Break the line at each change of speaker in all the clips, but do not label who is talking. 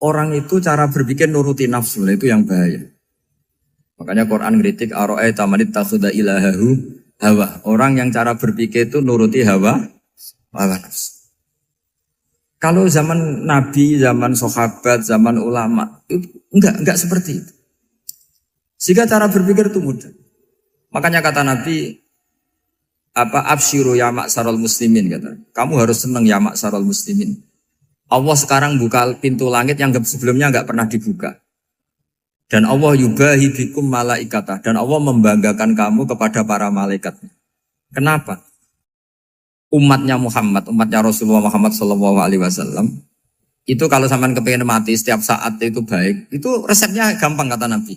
orang itu cara berpikir nuruti nafsu, itu yang bahaya. Makanya Quran ngeritik ara'aita man ittakhadha ilahahu hawa. Orang yang cara berpikir itu nuruti hawa nafsu. Kalau zaman Nabi, zaman sahabat, zaman ulama itu enggak seperti itu. Sehingga cara berpikir itu mudah. Makanya kata Nabi absyiru ya ma'syaral muslimin kata. Kamu harus senang ya ma'syaral muslimin. Allah sekarang buka pintu langit yang sebelumnya enggak pernah dibuka. Dan Allah yubahi bikum malaikatah. Dan Allah membanggakan kamu kepada para malaikat. Kenapa? Umatnya Muhammad, umatnya Rasulullah Muhammad SAW, itu kalau sampean kepengen mati setiap saat itu baik, itu resepnya gampang kata Nabi.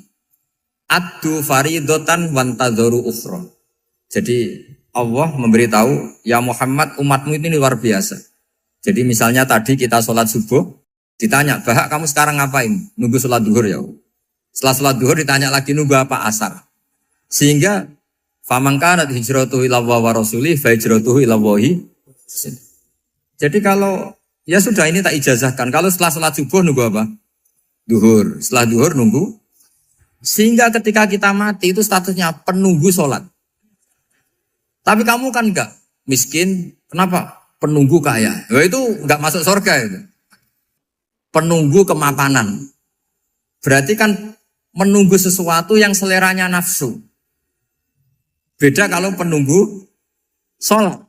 Addu faridotan wantadzoru ukhra. Jadi Allah memberitahu, ya Muhammad umatmu ini luar biasa. Jadi misalnya tadi kita sholat subuh, ditanya, Bahak kamu sekarang ngapain? Nunggu sholat duhur ya. Setelah sholat duhur ditanya lagi nunggu apa asar. Sehingga faman kanat hijratuhu ila Allah wa rasulih fa hijratuhu ila Allah. Jadi kalau ya sudah ini tak ijazahkan. Kalau setelah sholat subuh nunggu apa? Duhur. Setelah duhur nunggu. Sehingga ketika kita mati itu statusnya penunggu sholat. Tapi kamu kan enggak miskin. Kenapa? Penunggu kaya. Ya itu enggak masuk surga itu. Penunggu kemapanan. Berarti kan menunggu sesuatu yang seleranya nafsu. Beda kalau penunggu sholat.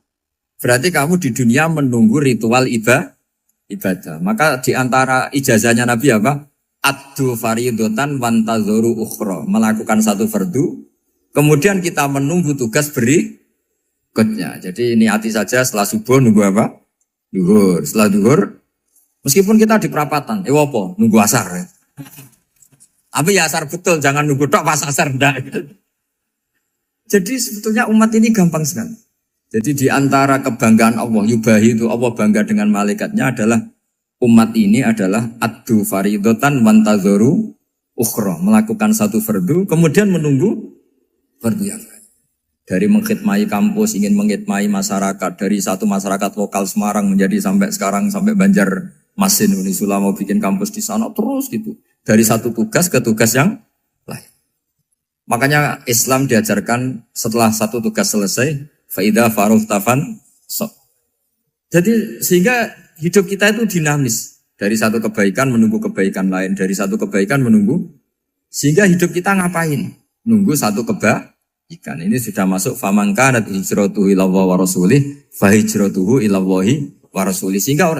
Berarti kamu di dunia menunggu ritual ibadah. Maka di antara ijazahnya Nabi apa? Addu faridotan wantadzoru ukhra. Melakukan satu fardu. Kemudian kita menunggu tugas berikutnya. Jadi niati saja setelah subuh nunggu apa? Duhur. Setelah duhur, meskipun kita di perapatan, apa? Nunggu asar. Ya. Tapi ya asar betul, jangan nunggu tok pas asar ndak. Jadi sebetulnya umat ini gampang sekali. Jadi di antara kebanggaan Allah, yubahi itu Allah bangga dengan malaikatnya adalah umat ini adalah addu faridotan wantadzoru ukhra. Melakukan satu fardu, kemudian menunggu fardu yang lain. Dari mengkhidmati kampus, ingin mengkhidmati masyarakat. Dari satu masyarakat lokal Semarang menjadi sampai sekarang, sampai Banjarmasin. Unisula mau bikin kampus di sana, terus gitu. Dari satu tugas ke tugas yang lain. Makanya Islam diajarkan setelah satu tugas selesai, faida faruhtafan sok. Jadi sehingga hidup kita itu dinamis. Dari satu kebaikan menunggu kebaikan lain, dari satu kebaikan menunggu. Sehingga hidup kita ngapain? Nunggu satu kebaikan. Ini sudah masuk faman kanat hijratuhu ila Allah wa rasulih, fa hijratuhu ila Allah wa rasulih. Sehingga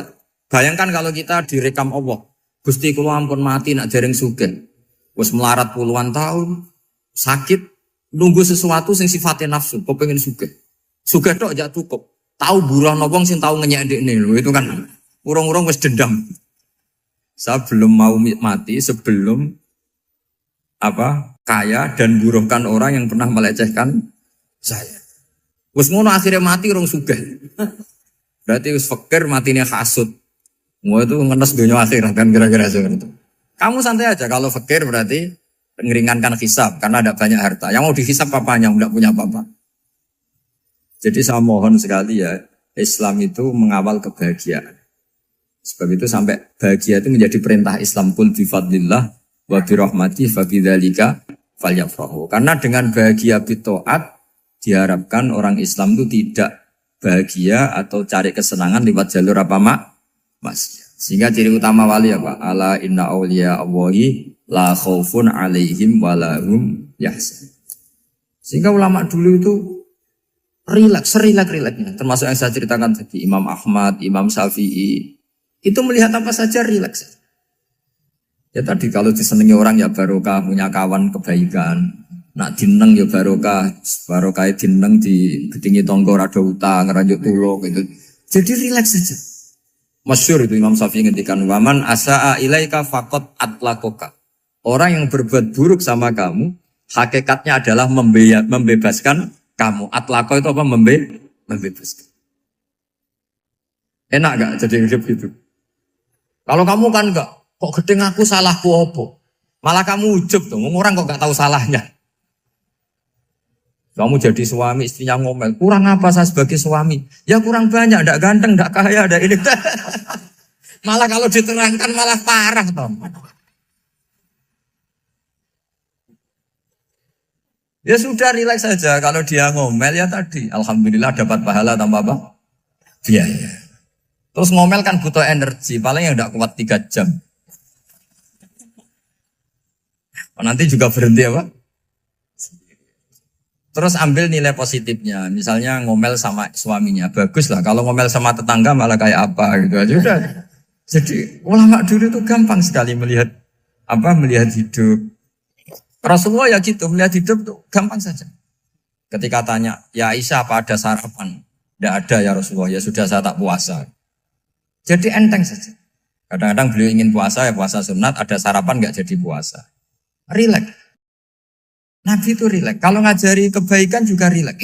bayangkan kalau kita direkam Allah. Gusti kula ampun mati nak dereng sugih. Wis melarat puluhan tahun, sakit, nunggu sesuatu sing sifatnya nafsu, kepengin sugih. Sugih tok aja cukup. Tahu buruh wong sing tahu ngenyek ndekne lho, itu kan urung-urung wis dendam. Saya belum mau mati sebelum kaya dan buruhkan orang yang pernah melecehkan saya. Wis ngono akhirnya mati urung sugih. Berarti wis fakir matine hasud. Mau itu ngenes dunia akhirat kan kira-kira seperti itu. Kamu santai aja kalau fakir berarti meringankan hisab karena ada banyak harta. Yang mau dihisab papanya enggak punya apa-apa. Jadi saya mohon sekali ya, Islam itu mengawal kebahagiaan. Sebab itu sampai bahagia itu menjadi perintah Islam, qul bi fadlillah wa bi rahmatihi fa bidzalika falyafrahu. Karena dengan bahagia bi taat diharapkan orang Islam itu tidak bahagia atau cari kesenangan lewat jalur maksiat. Sehingga ciri utama wali apa? Ala inna awliya Allahi la khaufun alaihim walahum yahzanun. Sehingga ulama dulu itu rileks-rileksnya. Termasuk yang saya ceritakan tadi, Imam Ahmad, Imam Syafi'i. Itu melihat apa saja rileks. Ya tadi kalau disenangi orang ya barokah, punya kawan kebaikan. Nak dineng ya barokah dineng di gedingi tonggo rada utang, ngeranjuk tulung gitu. Jadi rileks saja. Masyhur itu Imam Syafi'i ngendikan waman asaa ilaika faqat atlakoka. Orang yang berbuat buruk sama kamu, hakikatnya adalah membebaskan kamu. Atlako itu apa? Membebaskan. Enak gak jadi hidup gitu? Kalau kamu kan enggak, kok gedeng aku salahku apa? Malah kamu ujub tuh, orang kok gak tahu salahnya. Kamu jadi suami, istrinya ngomel, kurang apa saya sebagai suami? Ya kurang banyak, enggak ganteng, enggak kaya, enggak ini. Malah kalau diterangkan malah parah toh. Ya sudah rileks saja. Kalau dia ngomel ya tadi, alhamdulillah dapat pahala tanpa apa? Biaya. Terus ngomel kan butuh energi, paling yang tidak kuat 3 jam. Nanti juga berhenti apa? Terus ambil nilai positifnya. Misalnya ngomel sama suaminya, bagus lah. Kalau ngomel sama tetangga malah kayak apa gitu aja udah. Jadi ulama dulu itu gampang sekali melihat melihat hidup. Rasulullah ya gitu, melihat hidup tuh gampang saja. Ketika tanya, ya Aisyah apa ada sarapan? Tidak ada ya Rasulullah, ya sudah saya tak puasa. Jadi enteng saja. Kadang-kadang beliau ingin puasa, ya puasa sunat, ada sarapan nggak jadi puasa. Rileks. Nabi itu rileks. Kalau ngajari kebaikan juga rileks.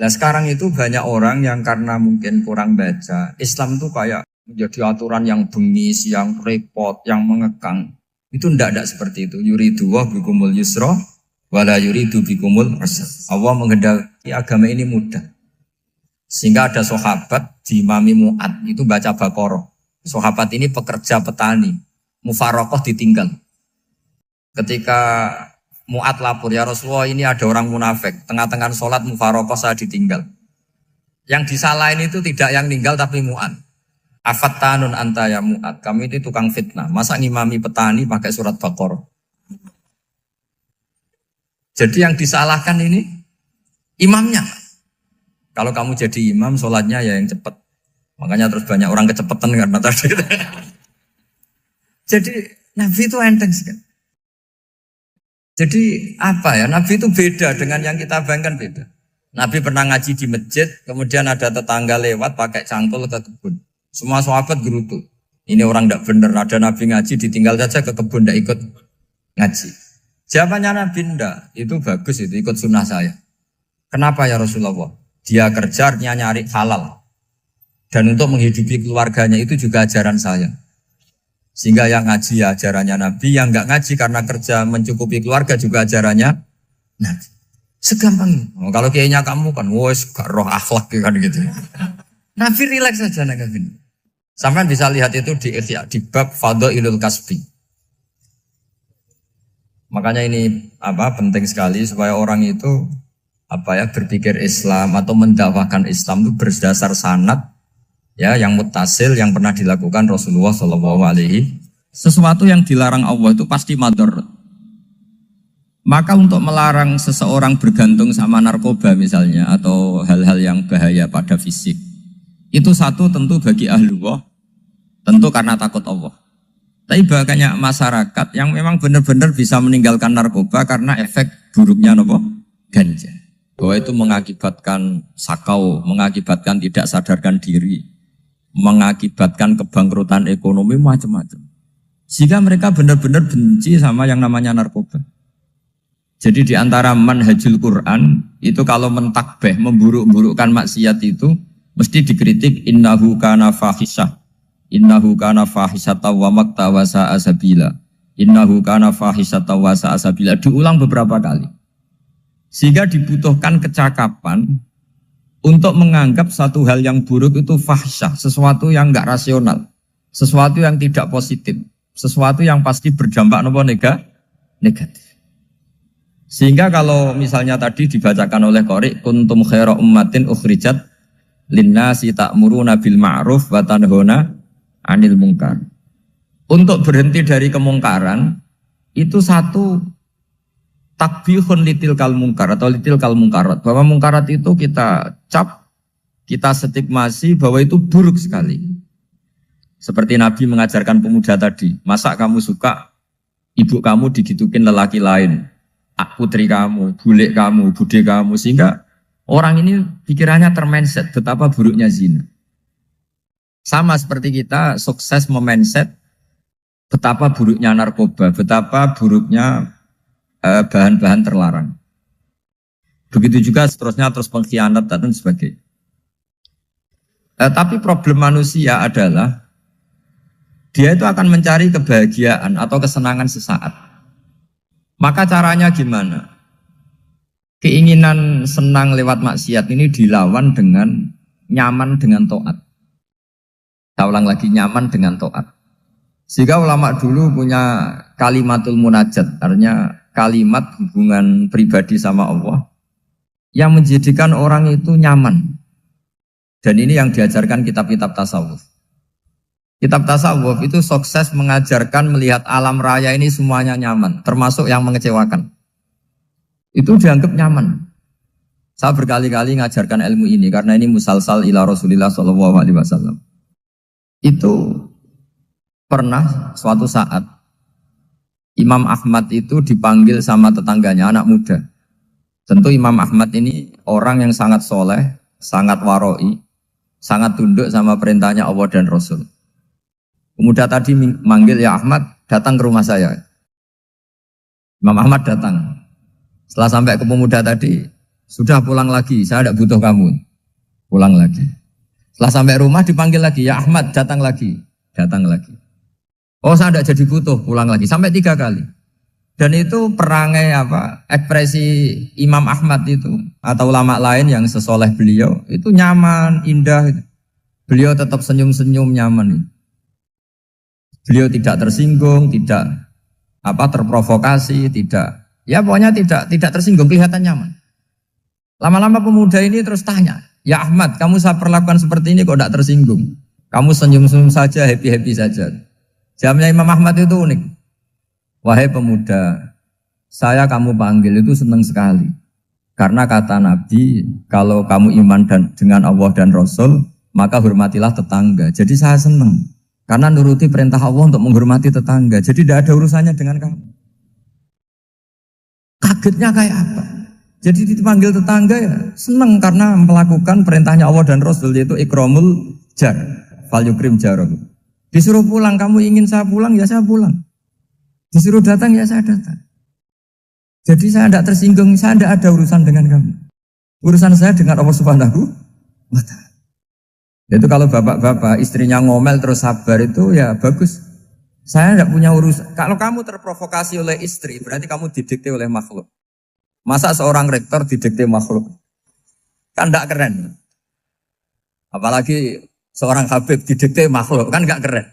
Nah sekarang itu banyak orang yang karena mungkin kurang baca, Islam itu kayak menjadi aturan yang bengis, yang repot, yang mengekang. Itu tidak seperti itu. Yuridu wa bikumul yusra wala yuridu bikumul usra. Allah menghendaki agama ini mudah. Sehingga ada sahabat di Imami Mu'ad itu baca Baqarah. Sahabat ini pekerja petani. Mufarokoh ditinggal. Ketika Mu'ad lapor, ya Rasulullah ini ada orang munafik. Tengah-tengah sholat mufarokoh saya ditinggal. Yang disalahin itu tidak yang tinggal tapi Mu'ad. Afattanun anta ya Mu'ad. Kami itu tukang fitnah. Masa ngimami petani pakai surat Baqarah? Jadi yang disalahkan ini imamnya. Kalau kamu jadi imam, sholatnya ya yang cepat. Makanya terus banyak orang kecepatan karena tadi. Jadi Nabi itu enteng sekali. Jadi apa ya? Nabi itu beda dengan yang kita bayangkan beda. Nabi pernah ngaji di masjid, kemudian ada tetangga lewat pakai cangkul ke kebun. Semua sahabat gerutu. Ini orang tidak benar. Ada Nabi ngaji ditinggal saja ke kebun, tidak ikut ngaji. Jawabannya Nabi tidak. Itu bagus itu ikut sunnah saya. Kenapa ya Rasulullah? Dia kerjanya nyari halal. Dan untuk menghidupi keluarganya itu juga ajaran saya. Sehingga yang ngaji ya ajarannya Nabi, yang nggak ngaji karena kerja mencukupi keluarga juga ajarannya Nabi. Segampang ini. Oh, kalau kayaknya kamu kan, wes gak roh akhlak kan gitu. Nabi rileks saja Nabi. Sampai bisa lihat itu di bab Fadhailul Kasbi. Makanya ini penting sekali supaya orang itu berpikir Islam atau mendakwakan Islam itu berdasar sanad ya yang muttasil yang pernah dilakukan Rasulullah SAW. Sesuatu yang dilarang Allah itu pasti madharat. Maka untuk melarang seseorang bergantung sama narkoba misalnya atau hal-hal yang bahaya pada fisik, itu satu tentu bagi ahlullah, tentu karena takut Allah. Tapi banyak masyarakat yang memang benar-benar bisa meninggalkan narkoba karena efek buruknya ganja. Bahwa itu mengakibatkan sakau, mengakibatkan tidak sadarkan diri, mengakibatkan kebangkrutan ekonomi macam-macam. Sehingga mereka benar-benar benci sama yang namanya narkoba. Jadi di antara manhajul Quran itu kalau mentakbih, memburuk-burukkan maksiat itu mesti dikritik innahu kana fahisyah. Innahu kana fahisyata wa makta wa sa'a sabila. Innahu kana fahisyata wa sa'a sabila. Diulang beberapa kali. Sehingga dibutuhkan kecakapan untuk menganggap satu hal yang buruk itu fahisyah, sesuatu yang enggak rasional, sesuatu yang tidak positif, sesuatu yang pasti berdampak negatif. Sehingga kalau misalnya tadi dibacakan oleh Qori, kuntum khaira ummatin ukhrijat linnasi ta'muruna bil ma'ruf wa tanhauna 'anil munkar. Untuk berhenti dari kemungkaran itu satu takbihun litilkal munkar atau litilkal mungkarat, bahwa mungkarat itu kita cap, kita stigmasi bahwa itu buruk sekali. Seperti Nabi mengajarkan pemuda tadi, masa kamu suka ibu kamu digitukin lelaki lain, putri kamu, bule kamu, bude kamu, sehingga orang ini pikirannya termindset betapa buruknya zina. Sama seperti kita sukses memindset betapa buruknya narkoba, betapa buruknya bahan-bahan terlarang. Begitu juga seterusnya terus pengkhianat dan sebagainya. Tapi problem manusia adalah dia itu akan mencari kebahagiaan atau kesenangan sesaat. Maka caranya gimana? Keinginan senang lewat maksiat ini dilawan dengan nyaman dengan taat. Saya ulang lagi, nyaman dengan taat. Sehingga ulama dulu punya kalimatul munajat, artinya kalimat hubungan pribadi sama Allah yang menjadikan orang itu nyaman. Dan ini yang diajarkan kitab-kitab tasawuf. Kitab tasawuf itu sukses mengajarkan melihat alam raya ini semuanya nyaman, termasuk yang mengecewakan. Itu dianggap nyaman. Saya berkali-kali mengajarkan ilmu ini karena ini musalsal ila Rasulillah SAW. Itu pernah suatu saat Imam Ahmad itu dipanggil sama tetangganya, anak muda. Tentu Imam Ahmad ini orang yang sangat soleh, sangat waroi, sangat tunduk sama perintahnya Allah dan Rasul. Pemuda tadi manggil, ya Ahmad, datang ke rumah saya. Imam Ahmad datang. Setelah sampai ke pemuda tadi, sudah pulang lagi, saya tidak butuh kamu. Pulang lagi. Setelah sampai rumah dipanggil lagi, ya Ahmad, datang lagi. Datang lagi. Oh, saya tidak jadi butuh, pulang lagi. Sampai 3 kali. Dan itu perangai ekspresi Imam Ahmad itu atau ulama lain yang sesoleh beliau itu nyaman, indah. Beliau tetap senyum-senyum nyaman. Beliau tidak tersinggung, tidak terprovokasi, pokoknya tidak tersinggung, kelihatan nyaman. Lama-lama pemuda ini terus tanya, ya Ahmad, kamu saya perlakukan seperti ini kok tidak tersinggung? Kamu senyum-senyum saja, happy-happy saja. Jawabnya Imam Ahmad itu unik. Wahai pemuda, saya kamu panggil itu senang sekali. Karena kata Nabi, kalau kamu iman dengan Allah dan Rasul, maka hormatilah tetangga. Jadi saya senang. Karena nuruti perintah Allah untuk menghormati tetangga. Jadi tidak ada urusannya dengan kamu. Kagetnya kayak apa? Jadi dipanggil tetangga ya senang karena melakukan perintahnya Allah dan Rasul, yaitu ikramul jar, fal yukrim jaroh. Disuruh pulang, kamu ingin saya pulang, ya saya pulang. Disuruh datang, ya saya datang. Jadi saya tidak tersinggung, saya tidak ada urusan dengan kamu. Urusan saya dengan Allah Subhanahu wa Ta'ala. Itu kalau bapak-bapak istrinya ngomel terus sabar itu ya bagus. Saya tidak punya urusan. Kalau kamu terprovokasi oleh istri, berarti kamu didikte oleh makhluk. Masa seorang rektor didikte makhluk? Kan tidak keren. Apalagi seorang Habib didikte makhluk, kan tidak keren.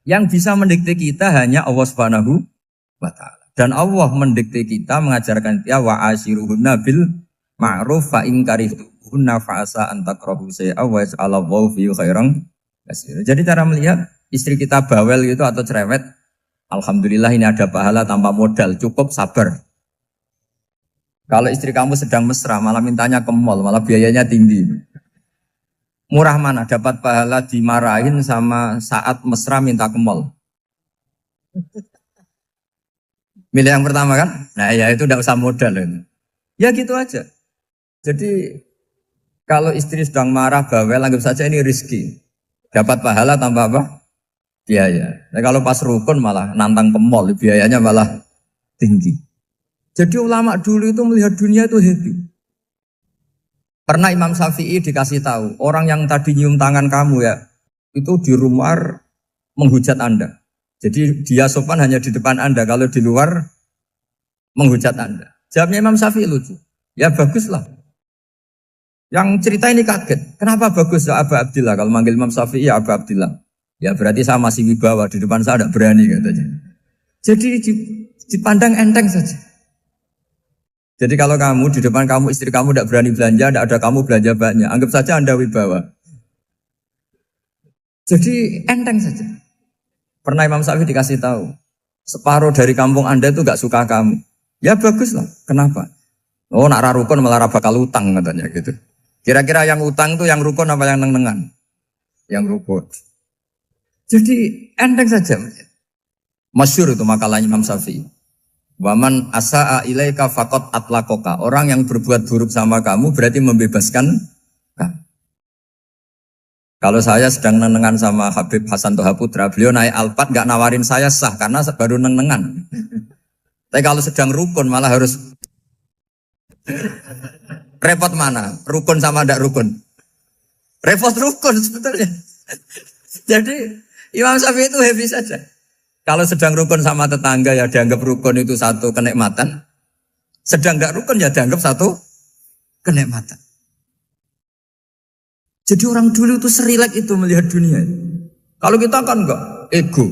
Yang bisa mendikte kita hanya Allah Subhanahu wa Ta'ala. Dan Allah mendikte kita, mengajarkan kita wa ashiruhunna bil ma'ruf fa in karihtuhunna fa asa an takrahu shay'an wa yaj'alallahu fi khairan katsira. Jadi cara melihat istri kita bawel gitu atau cerewet, alhamdulillah ini ada pahala tanpa modal, cukup sabar. Kalau istri kamu sedang mesra, malah mintanya ke mall, malah biayanya tinggi. Murah mana dapat pahala dimarahin sama saat mesra minta ke mall? Milih yang pertama kan? Nah ya itu tidak usah modal. Ya gitu aja. Jadi kalau istri sedang marah, bawel, anggap saja ini rezeki. Dapat pahala tanpa apa? Biaya. Nah, kalau pas rukun malah nantang ke mall, biayanya malah tinggi. Jadi ulama dulu itu melihat dunia itu happy. Pernah Imam Syafi'i dikasih tahu, orang yang tadi nyium tangan kamu ya, itu di rumah menghujat Anda. Jadi dia sopan hanya di depan Anda, kalau di luar menghujat Anda. Jawabnya Imam Syafi'i lucu. Ya baguslah. Yang cerita ini kaget. Kenapa bagus ya Aba Abdillah? Kalau manggil Imam Syafi'i ya Aba Abdillah. Ya berarti saya masih wibawa, di depan saya tidak berani katanya. Jadi dipandang enteng saja. Jadi kalau kamu di depan kamu istri kamu tidak berani belanja, tidak ada kamu belanja banyak, anggap saja Anda wibawa. Jadi enteng saja. Pernah Imam Syafi'i dikasih tahu, separuh dari kampung Anda itu gak suka kamu. Ya bagus lah. Kenapa? Oh nak rukun malah bakal utang katanya gitu. Kira-kira yang utang itu yang rukun apa yang neng-nengan? Yang rukun. Jadi enteng saja. Masyhur itu makalahnya Imam Syafi'i. Waman asa'a ilaika faqad atlaqaka. Orang yang berbuat buruk sama kamu berarti membebaskan kamu. Kalau saya sedang nenengan sama Habib Hasan Toha Putra, beliau naik Alphard gak nawarin saya sah karena baru nenengan. Tapi kalau sedang rukun malah harus repot mana? Rukun sama ndak rukun? Repot rukun sebetulnya. Jadi Imam Syafi'i itu happy saja. Kalau sedang rukun sama tetangga ya dianggap rukun itu satu kenikmatan. Sedang nggak rukun ya dianggap satu kenikmatan. Jadi orang dulu itu serilek itu melihat dunia. Kalau kita kan enggak, ego.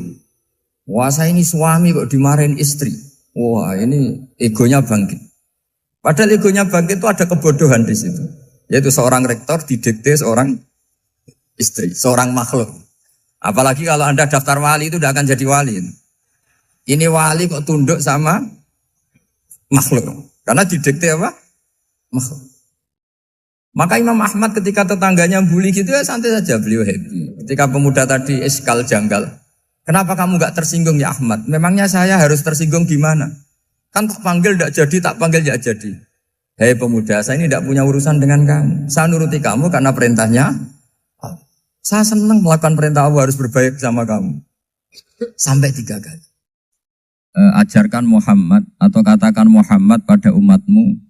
Wah saya ini suami kok dimarahin istri. Wah ini egonya bangkit. Padahal egonya bangkit itu ada kebodohan di situ. Yaitu seorang rektor didikte seorang istri, seorang makhluk. Apalagi kalau Anda daftar wali itu tidak akan jadi wali. Ini wali kok tunduk sama makhluk. Karena didikte apa? Makhluk. Maka Imam Ahmad ketika tetangganya bully gitu ya santai saja, beliau happy. Ketika pemuda tadi eskal janggal, kenapa kamu gak tersinggung ya Ahmad? Memangnya saya harus tersinggung gimana? Kan tak panggil tidak jadi, tak panggil tidak jadi. Hei pemuda, saya ini tidak punya urusan dengan kamu. Saya nuruti kamu karena perintahnya. Saya senang melakukan perintah Allah, harus berbaik sama kamu. Sampai 3 kali. Ajarkan Muhammad atau katakan Muhammad pada umatmu.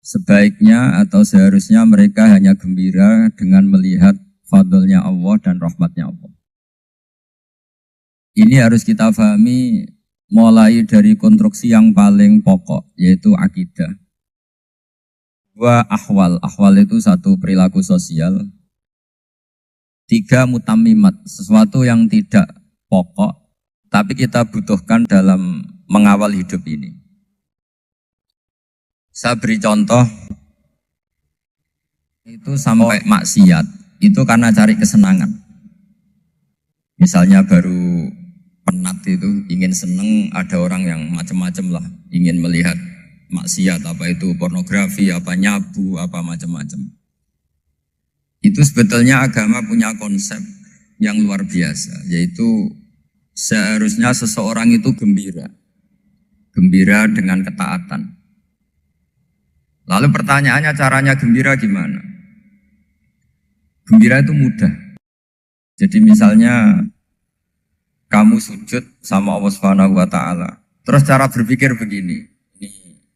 Sebaiknya atau seharusnya mereka hanya gembira dengan melihat fadlnya Allah dan rahmatnya Allah. Ini harus kita pahami mulai dari konstruksi yang paling pokok, yaitu akidah. 2 ahwal. Ahwal itu 1 perilaku sosial. 3 mutammimat, sesuatu yang tidak pokok, tapi kita butuhkan dalam mengawal hidup ini. Saya beri contoh, itu sampai maksiat, itu karena cari kesenangan. Misalnya baru penat itu, ingin seneng, ada orang yang macam-macam lah, ingin melihat maksiat, apa itu pornografi, apa nyabu, apa macam-macam. Itu sebetulnya agama punya konsep yang luar biasa, yaitu seharusnya seseorang itu gembira. Gembira dengan ketaatan. Lalu pertanyaannya caranya gembira gimana? Gembira itu mudah. Jadi misalnya kamu sujud sama Allah Subhanahu wa taala. Terus cara berpikir begini. Ini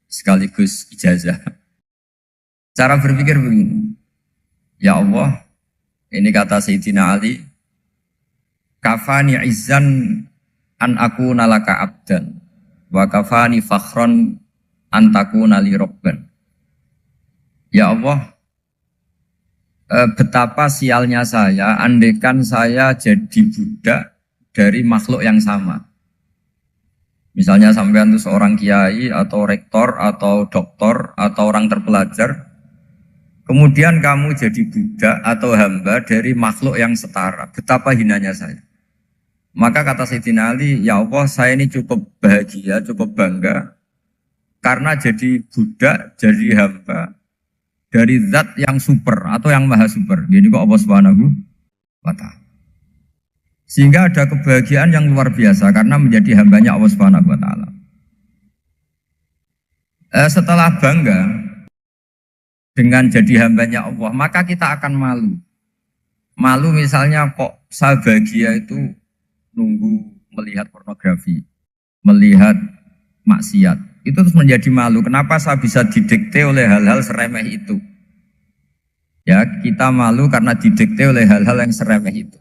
sekaligus ijazah. Cara berpikir begini. Ya Allah, ini kata Sayyidina Ali, kafani izzan an akuna laka abdan wa kafani fakhron an takuna li rabban. Ya Allah, betapa sialnya saya andaikan saya jadi budak dari makhluk yang sama. Misalnya sampean itu seorang kiai atau rektor atau doktor atau orang terpelajar, kemudian kamu jadi budak atau hamba dari makhluk yang setara. Betapa hinanya saya. Maka kata Sayyidina Ali, ya Allah saya ini cukup bahagia, cukup bangga karena jadi budak, jadi hamba dari zat yang super atau yang maha super. Jadi kok Allah Subhanahu wa ta'ala. Sehingga ada kebahagiaan yang luar biasa karena menjadi hambanya Allah Subhanahu wa ta'ala. Setelah bangga dengan jadi hambanya Allah, maka kita akan malu. Malu misalnya kok saya bahagia itu nunggu melihat pornografi, melihat maksiat. Itu terus menjadi malu. Kenapa saya bisa didikte oleh hal-hal seremeh itu? Ya, kita malu karena didikte oleh hal-hal yang seremeh itu.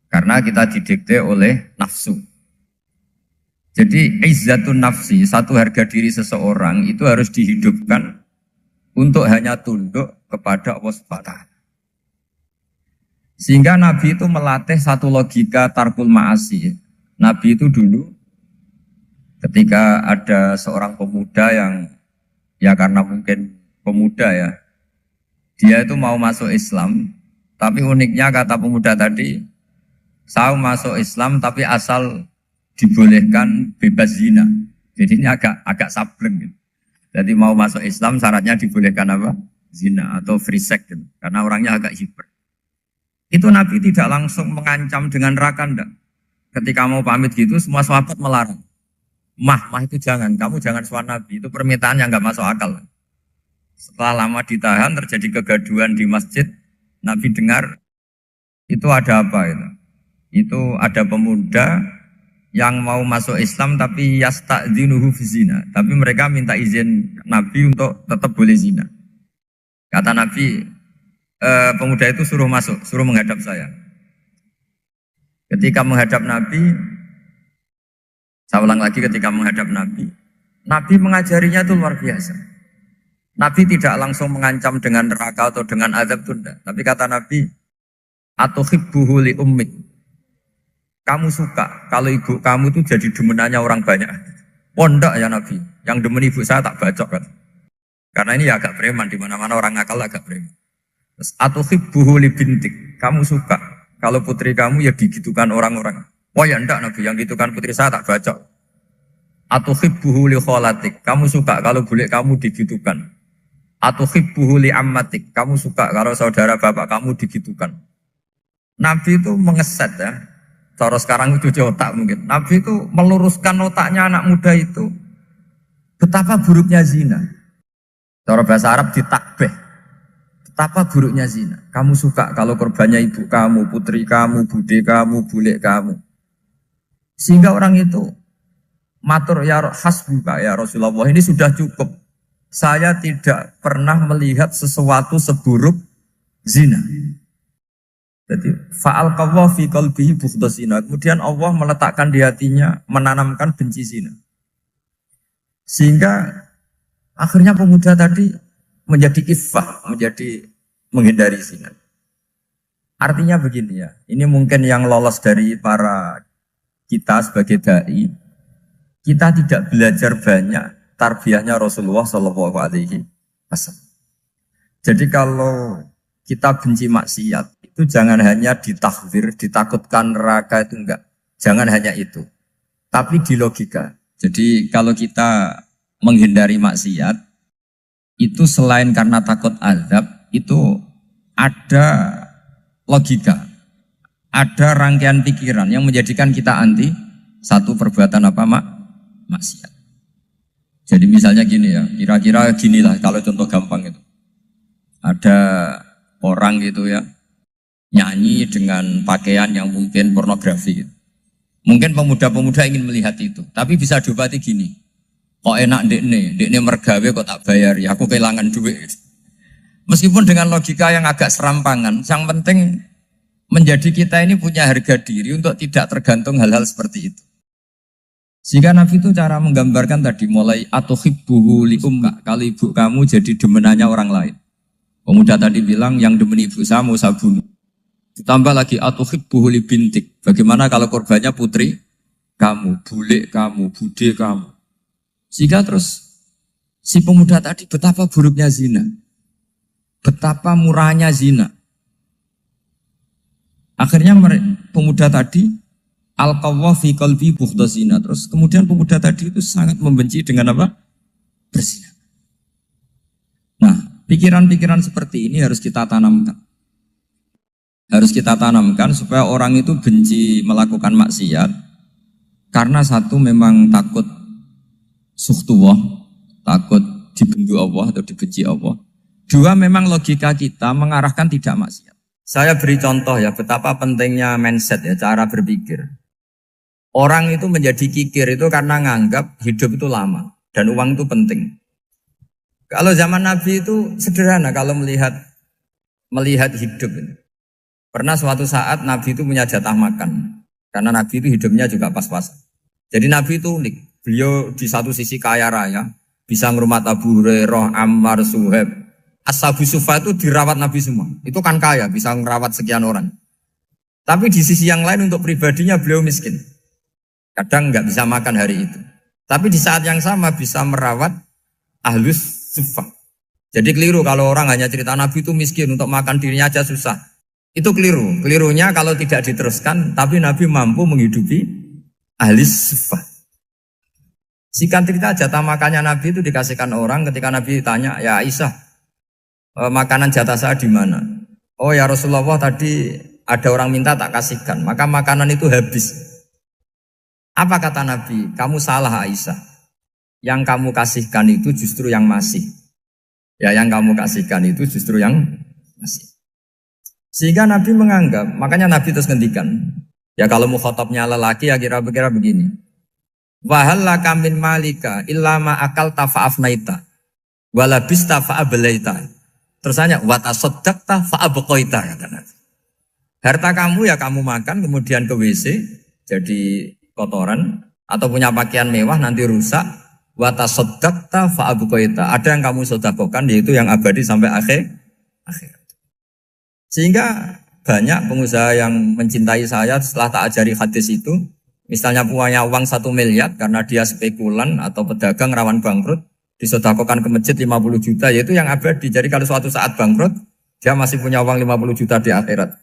Karena kita didikte oleh nafsu. Jadi izzatun nafsi, satu harga diri seseorang itu harus dihidupkan untuk hanya tunduk kepada Allah Subhanahu wa ta'ala. Sehingga Nabi itu melatih satu logika tarkul ma'asi. Nabi itu dulu ketika ada seorang pemuda yang ya karena mungkin pemuda ya, dia itu mau masuk Islam, tapi uniknya kata pemuda tadi, saya masuk Islam tapi asal dibolehkan bebas zina. Jadi ini agak sableng gitu. Jadi mau masuk Islam syaratnya dibolehkan apa? Zina atau free sex gitu. Karena orangnya agak hiper. Itu Nabi tidak langsung mengancam dengan neraka enggak. Ketika mau pamit gitu semua sahabat melarang. Mah itu jangan, kamu jangan suan Nabi, itu permintaan yang nggak masuk akal. Setelah lama ditahan, terjadi kegaduhan di masjid, Nabi dengar, itu ada apa itu? Itu ada pemuda yang mau masuk Islam tapi yasta'dzinuhu fi zina. Tapi mereka minta izin Nabi untuk tetap boleh zina. Kata Nabi, pemuda itu suruh masuk, suruh menghadap saya. Ketika menghadap Nabi, saya ulang lagi ketika menghadap Nabi, Nabi mengajarinya itu luar biasa. Nabi tidak langsung mengancam dengan neraka atau dengan azab tunda. Tapi kata Nabi, Atau hibbuhu li ummik. Kamu suka kalau ibu kamu itu jadi demenannya orang banyak. Pondok ya Nabi. Yang demen ibu saya tak bacok kan. Karena ini ya agak preman, di mana-mana orang nakal agak preman. Terus atau hibbuhu li bintik. Kamu suka kalau putri kamu ya digitukan orang-orang. Oh ya enggak Nabi, yang gitukan putri saya tak bacok. Atau hibbuhu li kholatik. Kamu suka kalau bule kamu digitukan. Atau hibbuhu li ammatik. Kamu suka kalau saudara bapak kamu digitukan. Nabi itu mengeset ya. Cara sekarang itu otak mungkin. Nabi itu meluruskan otaknya anak muda itu. Betapa buruknya zina. Cara bahasa Arab ditakbih. Betapa buruknya zina. Kamu suka kalau korbannya ibu kamu, putri kamu, bude kamu, bule kamu. Sehingga orang itu matur ya hasbuka ya Rasulullah, ini sudah cukup. Saya tidak pernah melihat sesuatu seburuk zina. Jadi fa'al qawwa fi qalbihi bughdha zina. Kemudian Allah meletakkan di hatinya, menanamkan benci zina. Sehingga akhirnya pemuda tadi menjadi iffah, menjadi menghindari zina. Artinya begini ya, ini mungkin yang lolos dari para kita sebagai dai, kita tidak belajar banyak tarbiyahnya Rasulullah Shallallahu Alaihi Wasallam. Jadi kalau kita benci maksiat, itu jangan hanya ditakhwir, ditakutkan neraka itu enggak. Jangan hanya itu. Tapi di logika. Jadi kalau kita menghindari maksiat, itu selain karena takut azab, itu ada logika. Ada rangkaian pikiran yang menjadikan kita anti satu perbuatan apa maksiat. Jadi misalnya gini ya, kira-kira ginilah kalau contoh gampang itu. Ada orang gitu ya, nyanyi dengan pakaian yang mungkin pornografi gitu. Mungkin pemuda-pemuda ingin melihat itu, tapi bisa diobati gini. Kok enak dekne mergawe kok tak bayar ya, aku kehilangan duit. Meskipun dengan logika yang agak serampangan, yang penting menjadi kita ini punya harga diri untuk tidak tergantung hal-hal seperti itu. Sehingga Nabi itu cara menggambarkan tadi mulai atuhibbuhu li ummik. Kalau ibu kamu jadi demenannya orang lain. Pemuda tadi bilang yang demen ibu saya mau saya bunuh. Ditambah lagi atuhibbuhu li bintik. Bagaimana kalau korbannya putri kamu, bule kamu, bude kamu. Sehingga terus si pemuda tadi betapa buruknya zina. Betapa murahnya zina. Akhirnya pemuda tadi al-qawwa fi qalbi bughdha zina. Terus kemudian pemuda tadi itu sangat membenci dengan apa? Berzina. Nah, pikiran-pikiran seperti ini harus kita tanamkan. Harus kita tanamkan supaya orang itu benci melakukan maksiat. Karena satu memang takut sukhtuwah, takut dibendu Allah atau dibenci Allah. Dua memang logika kita mengarahkan tidak maksiat. Saya beri contoh ya betapa pentingnya mindset ya, cara berpikir. Orang itu menjadi kikir itu karena nganggap hidup itu lama dan uang itu penting. Kalau zaman Nabi itu sederhana kalau melihat hidup ini. Pernah suatu saat Nabi itu punya jatah makan karena Nabi itu hidupnya juga pas-pasan. Jadi Nabi itu unik. Beliau di satu sisi kaya raya, bisa ngurmat Abu Hurairah, Ammar, Suhaib. Ashabu Sufa itu dirawat Nabi semua. Itu kan kaya, bisa merawat sekian orang. Tapi di sisi yang lain untuk pribadinya beliau miskin. Kadang nggak bisa makan hari itu. Tapi di saat yang sama bisa merawat Ahlus Sufa. Jadi keliru kalau orang hanya cerita Nabi itu miskin, untuk makan dirinya aja susah. Itu keliru. Kelirunya kalau tidak diteruskan, tapi Nabi mampu menghidupi Ahlus Sufa. Singkat cerita jatah makannya Nabi itu dikasihkan orang ketika Nabi ditanya, ya Aisyah, makanan jatah saya di mana? Oh ya Rasulullah, tadi ada orang minta tak kasihkan, maka makanan itu habis. Apa kata Nabi? Kamu salah Aisyah. Yang kamu kasihkan itu justru yang masih. Ya yang kamu kasihkan itu justru yang masih. Sehingga Nabi menganggap, makanya Nabi terus ngendikan. Ya kalau mukhatabnya lelaki ya kira-kira begini. Wahallaka min malika illa ma akalta fa'afnaita walabista fa'ablaita. Terus hanya watasaddaqta fa'abqaita kata Nabi. Harta kamu ya kamu makan kemudian ke WC jadi kotoran atau punya pakaian mewah nanti rusak. Watasaddaqta fa'abqaita. Ada yang kamu sedekahkan yaitu yang abadi sampai akhir. Sehingga banyak pengusaha yang mencintai saya setelah tak ajari hadis itu. Misalnya punya uang 1 miliar karena dia spekulan atau pedagang rawan bangkrut, disedekahkan ke masjid 50 juta, yaitu yang abadi. Jadi kalau suatu saat bangkrut, dia masih punya uang 50 juta di akhirat.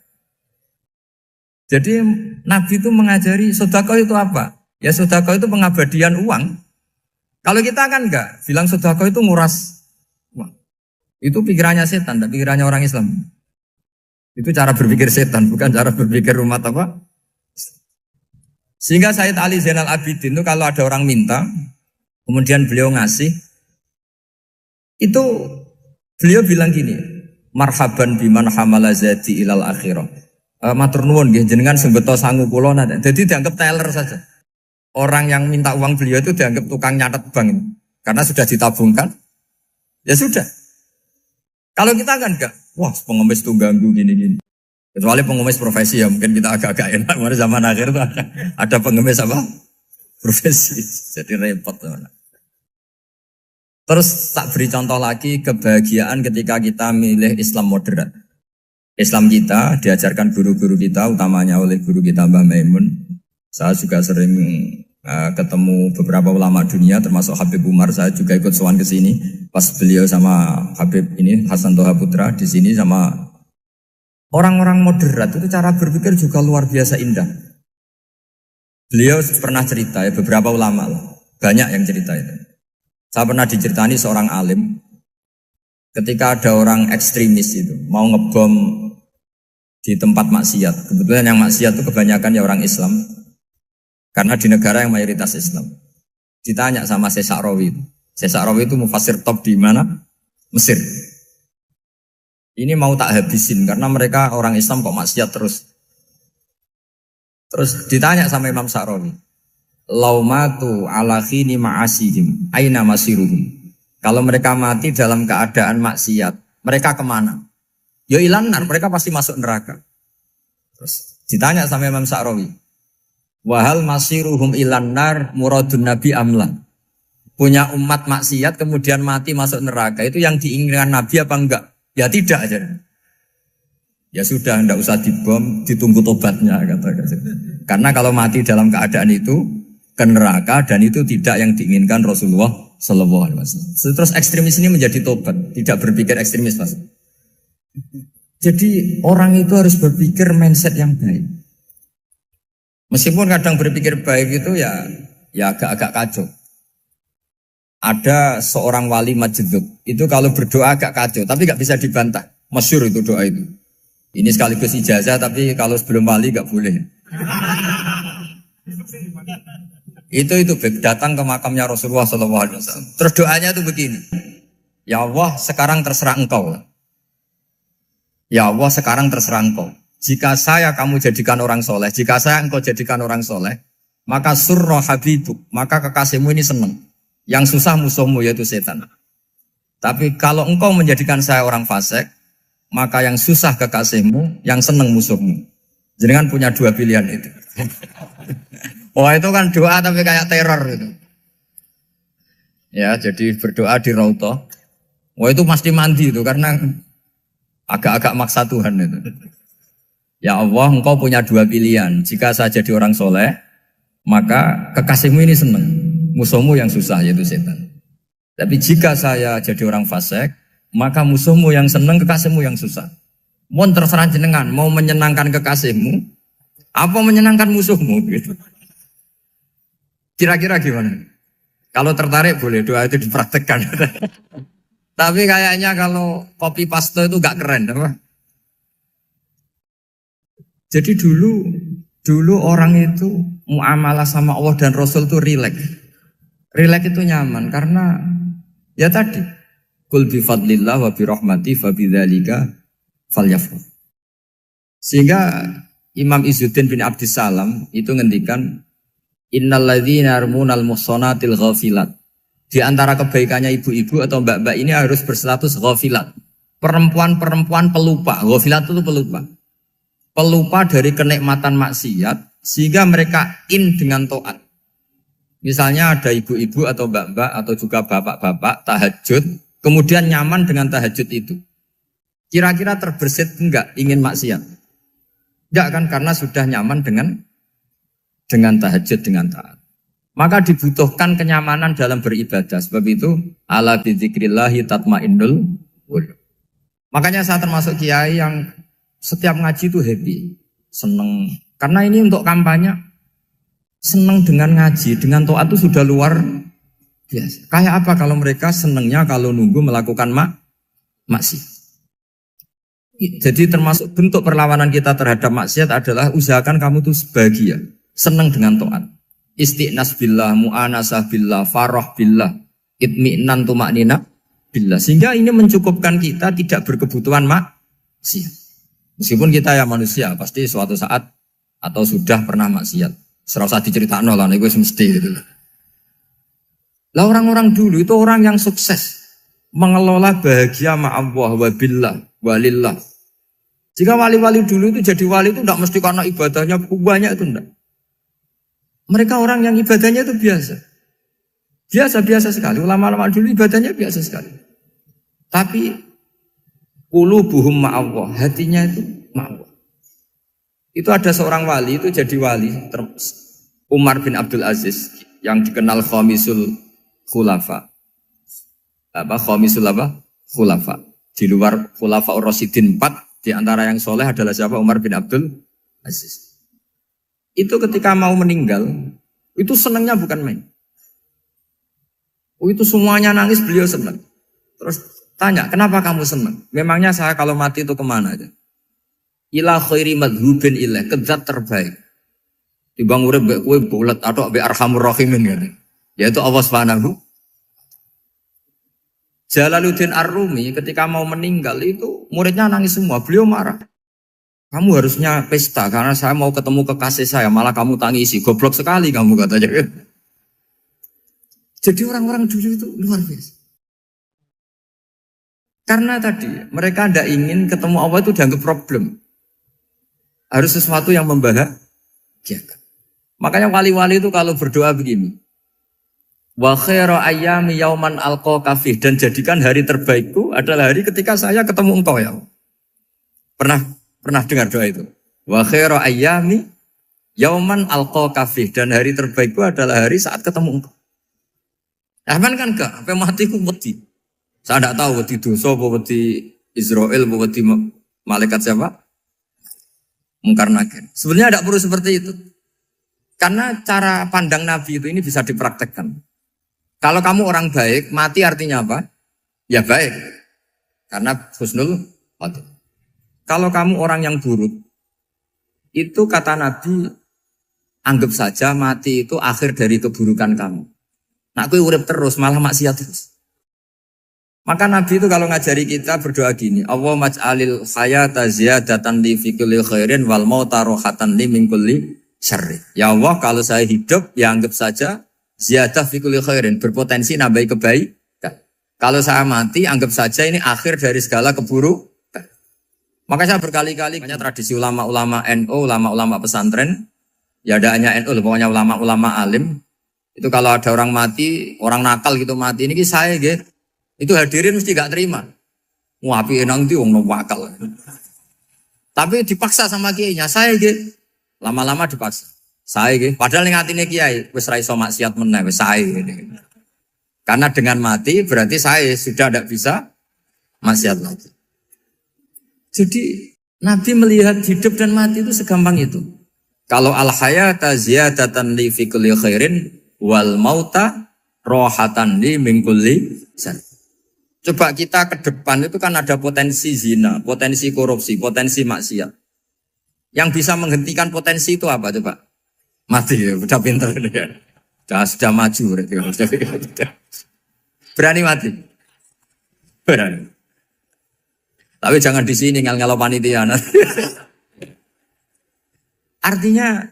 Jadi Nabi itu mengajari sedekah itu apa? Ya sedekah itu pengabadian uang. Kalau kita kan enggak, bilang sedekah itu nguras uang. Itu pikirannya setan, dan pikirannya orang Islam. Itu cara berpikir setan, bukan cara berpikir umat apa? Sehingga Sayyid Ali Zainal Abidin itu kalau ada orang minta, kemudian beliau ngasih, itu beliau bilang gini, marhaban biman hamala zati ilal akhirah. Matur nuwun nggih jenengan sing beto sangu kula nate. Jadi dianggap teller saja. Orang yang minta uang beliau itu dianggap tukang nyatet bank ini. Karena sudah ditabungkan. Ya sudah. Kalau kita kan enggak, wah pengemis itu ganggu gini-gini. Kecuali pengemis profesi ya mungkin kita agak-agak enak. Karena zaman akhir itu ada pengemis apa? Profesi. Jadi repot. Terus tak beri contoh lagi kebahagiaan ketika kita milih Islam moderat. Islam kita diajarkan guru-guru kita, utamanya oleh guru kita Mbah Maimun. Saya juga sering ketemu beberapa ulama dunia, termasuk Habib Umar. Saya juga ikut sowan ke sini pas beliau sama Habib ini Hasan Toha Putra di sini sama orang-orang moderat. Itu cara berpikir juga luar biasa indah. Beliau pernah cerita ya, beberapa ulama lah, banyak yang cerita itu. Saya pernah diceritani seorang alim. Ketika ada orang ekstremis itu mau ngebom di tempat maksiat, kebetulan yang maksiat itu kebanyakan ya orang Islam, karena di negara yang mayoritas Islam. Ditanya sama Syekh Sa'rawi. Syekh Sa'rawi itu mufassir top di mana? Mesir. Ini mau tak habisin karena mereka orang Islam kok maksiat terus. Terus ditanya sama Imam Sa'rawi, laumatu ala khini ma'asihim aina masiruhum. Kalau mereka mati dalam keadaan maksiat, mereka kemana? Ya ilanar, mereka pasti masuk neraka. Terus ditanya sama Imam Sa'rawi, wahal masiruhum ilanar muradun nabi amla. Punya umat maksiat kemudian mati masuk neraka, itu yang diinginkan Nabi apa enggak? Ya tidak aja. Ya sudah, enggak usah dibom, ditunggu tobatnya kata. Karena kalau mati dalam keadaan itu ke neraka dan itu tidak yang diinginkan Rasulullah Sallallahu Alaihi Wasallam. Terus ekstremis ini menjadi tobat, tidak berpikir ekstremis mas. Jadi orang itu harus berpikir mindset yang baik. Meskipun kadang berpikir baik itu ya agak-agak kacau. Ada seorang wali majdub itu kalau berdoa agak kacau, tapi nggak bisa dibantah. Masyhur itu doa itu. Ini sekaligus ijazah, tapi kalau sebelum wali nggak boleh. Itu datang ke makamnya Rasulullah SAW. Terus doanya itu begini. Ya Allah, sekarang terserah engkau. Ya Allah, sekarang terserah engkau. Jika saya kamu jadikan orang soleh, jika saya engkau jadikan orang soleh, maka surra habibuk, maka kekasihmu ini senang. Yang susah musuhmu yaitu setan. Tapi kalau engkau menjadikan saya orang fasik, maka yang susah kekasihmu, yang senang musuhmu. Jangan punya dua pilihan itu. Wah itu kan doa tapi kayak teror itu. Ya jadi berdoa di Raudhah. Wah itu pasti mandi itu karena agak-agak maksa Tuhan itu. Ya Allah engkau punya dua pilihan. Jika saya jadi orang soleh, maka kekasihmu ini senang. Musuhmu yang susah yaitu setan. Tapi jika saya jadi orang fasik, maka musuhmu yang senang, kekasihmu yang susah. Mohon terserah jenengan, mau menyenangkan kekasihmu, apa menyenangkan musuhmu gitu. Kira-kira gimana? Kalau tertarik boleh doa itu dipraktekkan. Tapi kayaknya kalau copy paste itu gak keren, apa? Jadi dulu orang itu muamalah sama Allah dan Rasul itu rileks. Rileks itu nyaman karena ya tadi kul bi fadlillah wa bi rahmati fa bidzalika falyafrah. Sehingga Imam Izzuddin bin Abdissalam itu ngendikan innal ladzina yarmunal muhsanatil ghafilat. Di antara kebaikannya ibu-ibu atau mbak-mbak ini harus berstatus ghafilat. Perempuan-perempuan pelupa. Ghafilat itu pelupa. Pelupa dari kenikmatan maksiat sehingga mereka dengan taat. Misalnya ada ibu-ibu atau mbak-mbak atau juga bapak-bapak tahajud, kemudian nyaman dengan tahajud itu. Kira-kira terbersit enggak ingin maksiat? Enggak kan, karena sudah nyaman dengan tahajud, dengan taat. Maka dibutuhkan kenyamanan dalam beribadah. Sebab itu ala bidzikrillahi tatmainnul qulub. Makanya saya termasuk kiai yang setiap ngaji itu happy, seneng. Karena ini untuk kampanye, seneng dengan ngaji, dengan taat itu sudah luar biasa. Kayak apa kalau mereka senengnya kalau nunggu melakukan maksiat. Jadi termasuk bentuk perlawanan kita terhadap maksiat adalah usahakan kamu tuh bahagia, senang dengan taat. Istiqnas billah, mu'anasah billah, farah billah, itmi'nan tumaknina billah. Sehingga ini mencukupkan kita tidak berkebutuhan maksiat. Meskipun kita ya manusia, pasti suatu saat atau sudah pernah maksiat. Serasa diceritakan lah, itu mesti gitu. Lah orang-orang dulu itu orang yang sukses mengelola bahagia ma'allah wa billah walillah. Jika wali-wali dulu itu jadi wali itu tidak mesti karena ibadahnya banyak, itu enggak. Mereka orang yang ibadahnya itu biasa. Biasa-biasa sekali. Ulama-ulama dulu ibadahnya biasa sekali. Tapi qulubuhum ma'allah, hatinya itu ma'allah. Itu ada seorang wali itu jadi wali, Umar bin Abdul Aziz yang dikenal khamisul khulafa. Khamisul khulafa. Di luar khulafa Rasyidin 4, di antara yang soleh adalah siapa? Umar bin Abdul Aziz. Itu ketika mau meninggal, itu senangnya bukan main. Itu semuanya nangis, beliau senang. Terus tanya, kenapa kamu senang? Memangnya saya kalau mati itu kemana aja? Ila khairi madhubin ilah, ke zat terbaik. Dibang urip mbek kowe bulet atau mbek arhamur rahimin kan. Yaitu Allah Subhanahu. Jalaluddin Ar-Rumi ketika mau meninggal itu muridnya nangis semua, beliau marah. Kamu harusnya pesta karena saya mau ketemu kekasih saya, malah kamu tangisi, goblok sekali kamu katanya. Jadi orang-orang dulu itu luar biasa. Karena tadi mereka tidak ingin ketemu Allah itu dianggap problem. Harus sesuatu yang membahagiakan. Makanya wali-wali itu kalau berdoa begini. Wa khairu ayyami yauman alqa fih, dan jadikan hari terbaikku adalah hari ketika saya ketemu engkau ya. Pernah dengar doa itu? Wa khairu ayyami yauman alqa fih, dan hari terbaikku adalah hari saat ketemu engkau. Aman kan enggak? Sampai mati ku wedi. Saya enggak tahu wedi dosa apa wedi Israel apa wedi malaikat siapa? Mungkar nakir. Sebenarnya enggak perlu seperti itu. Karena cara pandang Nabi itu ini bisa dipraktekkan. Kalau kamu orang baik, mati artinya apa? Ya baik. Karena husnul khotimah. Kalau kamu orang yang buruk, itu kata Nabi, anggap saja mati itu akhir dari keburukan kamu. Nah, aku urip terus, malah maksiat terus. Maka Nabi itu kalau ngajari kita berdoa gini, Allah maj'alil hayata ziyadatan li fi kulli khairin wal mauta rohatan li min kulli syarri. Ya Allah, kalau saya hidup, ya anggap saja ziyadah fi kulli khairin, berpotensi nambahi kebaikan. Kalau saya mati, anggap saja ini akhir dari segala keburukan. Maka saya berkali-kali, banyak tradisi ulama-ulama NU, ulama-ulama pesantren, ya ada hanya NU, pokoknya ulama-ulama alim, itu kalau ada orang mati, orang nakal gitu mati, ini saya gitu, itu hadirin mesti gak terima. Wapi enang itu orang wakal. Tapi dipaksa sama kiainya, saya gitu, lama-lama dipaksa. Saya gitu, padahal yang hatinya kiai, wis ra iso maksiat meneh, wis saya gitu. Karena dengan mati berarti saya sudah tidak bisa maksiat lagi. Jadi Nabi melihat hidup dan mati itu segampang itu. Kalau al-hayata ziyadatan li fi kulli khairin wal mauta rohatan li min kulli syarr. Coba kita ke depan itu kan ada potensi zina, potensi korupsi, potensi maksiat. Yang bisa menghentikan potensi itu apa coba? Mati ya, udah pinter ya. Sudah maju berani mati. Berani. Tapi jangan di sini ngel-ngelo panitia. Artinya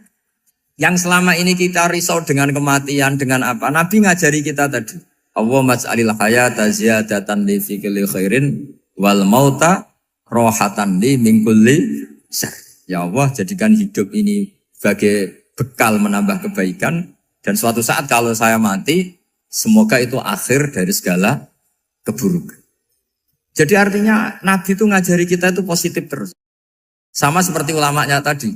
yang selama ini kita risau dengan kematian, dengan apa? Nabi ngajari kita tadi. Allah maj'alil hayata ziyadatan li fi kulli khairin wal mauta rohatan li min kulli syarr. Ya Allah, jadikan hidup ini sebagai bekal menambah kebaikan, dan suatu saat kalau saya mati, semoga itu akhir dari segala keburukan. Jadi artinya Nabi itu ngajari kita itu positif terus. Sama seperti ulamanya tadi.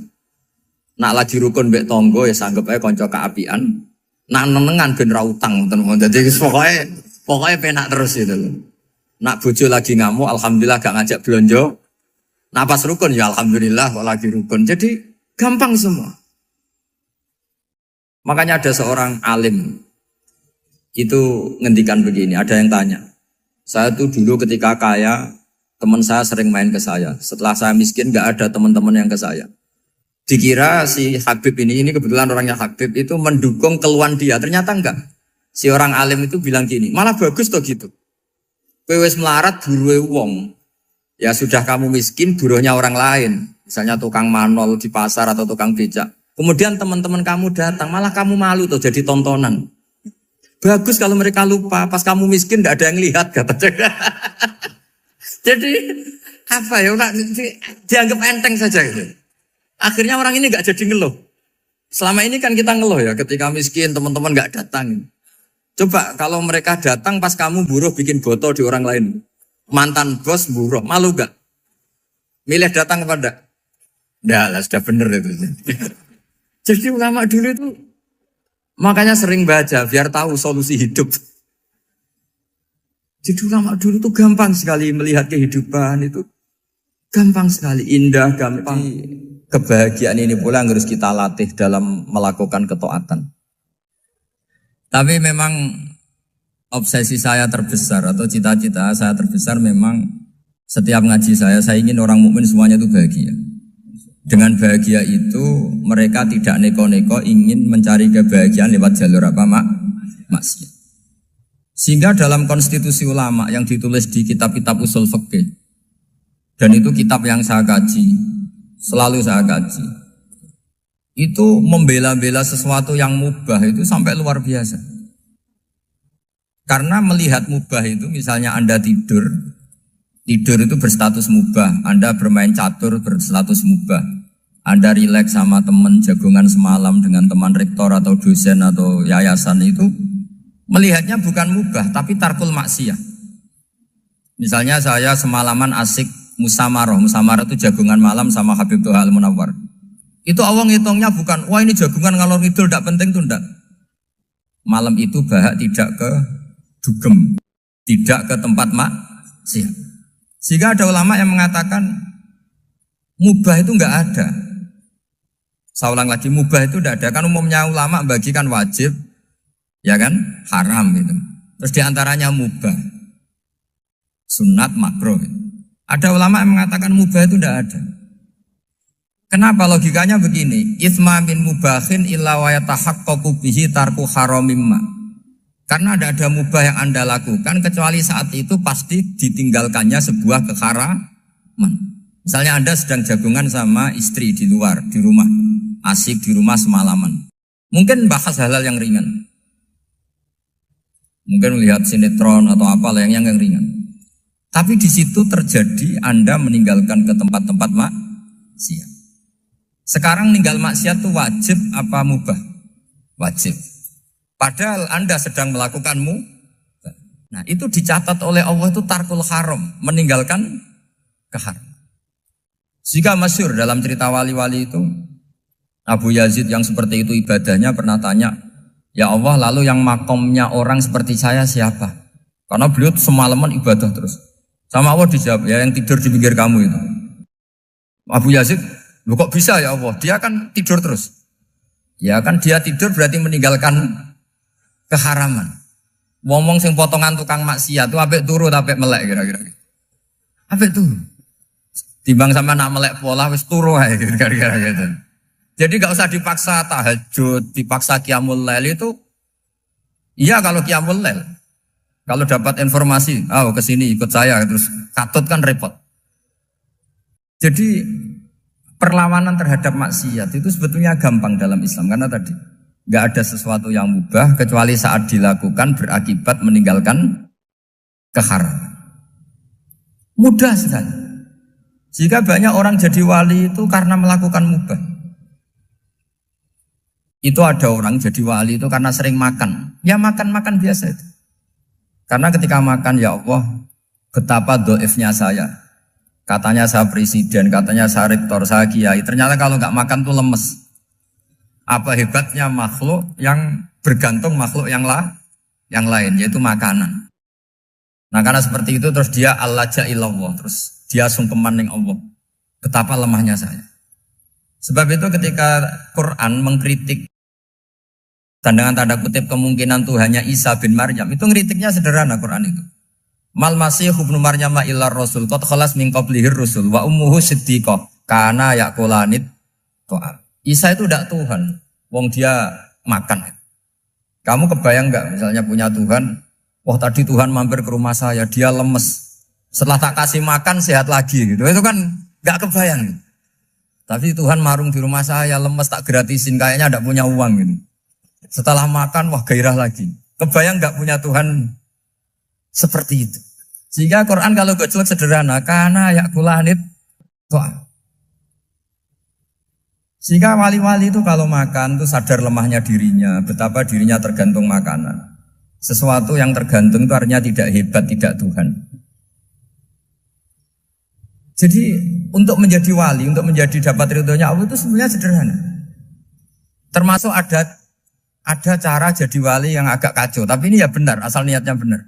Nak lagi rukun mbek tonggo ya sanggep ae kanca keapian. Nak nenengan ben ra utang ngoten. Dadi pokoknya penak terus itu. Nak bojo lagi ngamuk alhamdulillah gak ngajak blonjo. Nak pas rukun ya alhamdulillah kok lagi rukun. Jadi gampang semua. Makanya ada seorang alim itu ngendikan begini, ada yang tanya. Saya tuh dulu ketika kaya, teman saya sering main ke saya. Setelah saya miskin gak ada teman-teman yang ke saya. Dikira si Habib ini kebetulan orangnya Habib itu mendukung keluhan dia. Ternyata enggak. Si orang alim itu bilang gini, malah bagus toh gitu. Kowe wis melarat buruhe wong. Ya sudah kamu miskin buruhnya orang lain. Misalnya tukang manol di pasar atau tukang becak. Kemudian teman-teman kamu datang, malah kamu malu tuh jadi tontonan. Bagus kalau mereka lupa, pas kamu miskin gak ada yang lihat katanya. Jadi apa ya, dianggap enteng saja gitu. Akhirnya orang ini gak jadi ngeluh. Selama ini kan kita ngeluh ya, ketika miskin teman-teman gak datang. Coba kalau mereka datang pas kamu buruh bikin botol di orang lain. Mantan bos buruh, malu gak? Milih datang apa enggak? Enggak lah, sudah bener itu. Jadi ulama dulu itu makanya sering baca biar tahu solusi hidup. Jadi ulama dulu itu gampang sekali melihat kehidupan itu. Gampang sekali, indah, gampang. Kebahagiaan ini pula yang harus kita latih dalam melakukan ketaatan. Tapi memang obsesi saya terbesar atau cita-cita saya terbesar memang setiap ngaji saya ingin orang mukmin semuanya itu bahagia. Dengan bahagia itu mereka tidak neko-neko ingin mencari kebahagiaan lewat jalur apa maksiat. Sehingga dalam konstitusi ulama yang ditulis di kitab-kitab usul fikih, dan itu kitab yang saya kaji, selalu saya kaji, itu membela-bela sesuatu yang mubah itu sampai luar biasa. Karena melihat mubah itu, misalnya Anda tidur itu berstatus mubah, Anda bermain catur berstatus mubah, Anda rileks sama teman jagungan semalam dengan teman rektor atau dosen atau yayasan itu, melihatnya bukan mubah, tapi tarkul maksiyah. Misalnya saya semalaman asik musamarah itu jagungan malam sama Habib Toha Al-Munawwar. Itu awang hitungnya bukan, wah ini jagungan ngalor ngidul tidak penting tuh enggak. Malam itu bahak tidak ke dugem, tidak ke tempat maksiat. Sehingga ada ulama yang mengatakan mubah itu enggak ada. Saya ulang lagi, mubah itu enggak ada. Kan umumnya ulama bagikan wajib, ya kan, haram gitu. Terus diantaranya mubah, sunat, makruh. Ada ulama yang mengatakan mubah itu enggak ada. Kenapa? Logikanya begini, itsma min mubahin illa wa yatahaqqaqu bihi tarku haramimma. Karena ada mubah yang Anda lakukan kecuali saat itu pasti ditinggalkannya sebuah keharaman. Misalnya Anda sedang jagungan sama istri di luar, di rumah, asik di rumah semalaman. Mungkin bahas hal-hal yang ringan. Mungkin melihat sinetron atau apalah yang ringan. Tapi di situ terjadi Anda meninggalkan ke tempat-tempat maksiat. Sekarang ninggal maksiat itu wajib apa mubah? Wajib. Padahal Anda sedang melakukanmu. Nah itu dicatat oleh Allah itu tarkul haram, meninggalkan keharam. Jika masyhur dalam cerita wali-wali itu, Abu Yazid yang seperti itu ibadahnya pernah tanya, ya Allah lalu yang makomnya orang seperti saya siapa? Karena beliau semalaman ibadah terus. Sama Allah dijawab, ya yang tidur di pinggir kamu itu. Abu Yazid, loh kok bisa ya Allah? Dia kan tidur terus. Ya kan dia tidur berarti meninggalkan keharaman. Ngomong sing potongan tukang maksiat itu apik turu apik melek kira-kira. Apik turu. Timbang sama nak melek pola wis turu ae kira-kira gitu. Jadi gak usah dipaksa tahajud, dipaksa qiyamul lail itu. Iya kalau qiyamul lail. Kalau dapat informasi, kesini ikut saya terus katut kan repot. Jadi perlawanan terhadap maksiat itu sebetulnya gampang dalam Islam karena tadi nggak ada sesuatu yang mubah kecuali saat dilakukan berakibat meninggalkan keharaman. Mudah sekali. Jika banyak orang jadi wali itu karena melakukan mubah. Itu ada orang jadi wali itu karena sering makan. Ya makan biasa itu. Karena ketika makan, ya Allah, betapa doifnya saya. Katanya saya presiden, katanya saya rektor, saya kiai. Ternyata kalau nggak makan tuh lemes. Apa hebatnya makhluk yang bergantung makhluk yang lain, yaitu makanan. Nah karena seperti itu terus dia al-laja ilallah, terus dia sungkeman ning Allah. Betapa lemahnya saya. Sebab itu ketika Quran mengkritik dan dengan tanda kutip kemungkinan Tuhannya Isa bin Maryam, itu ngeritiknya sederhana Quran itu. Mal masih ibnu Maryam illar rasul qad khalas min qablihir rusul wa ummuhu siddiqah kana yaqulanit ta'am. Isa itu tidak Tuhan, wong dia makan. Kamu kebayang nggak misalnya punya Tuhan, wah tadi Tuhan mampir ke rumah saya, dia lemes. Setelah tak kasih makan sehat lagi gitu. Itu kan nggak kebayang. Tapi Tuhan marung di rumah saya, lemes tak gratisin, kayaknya tidak punya uang gitu. Setelah makan, wah gairah lagi. Kebayang nggak punya Tuhan seperti itu. Sehingga Quran kalau gojlok sederhana, karena yakulanit ta'am. Sehingga wali-wali itu kalau makan itu sadar lemahnya dirinya, betapa dirinya tergantung makanan. Sesuatu yang tergantung itu artinya tidak hebat, tidak Tuhan. Jadi untuk menjadi wali, untuk menjadi dapat ridhonya Allah itu sebenarnya sederhana. Termasuk ada cara jadi wali yang agak kacau, tapi ini ya benar, asal niatnya benar.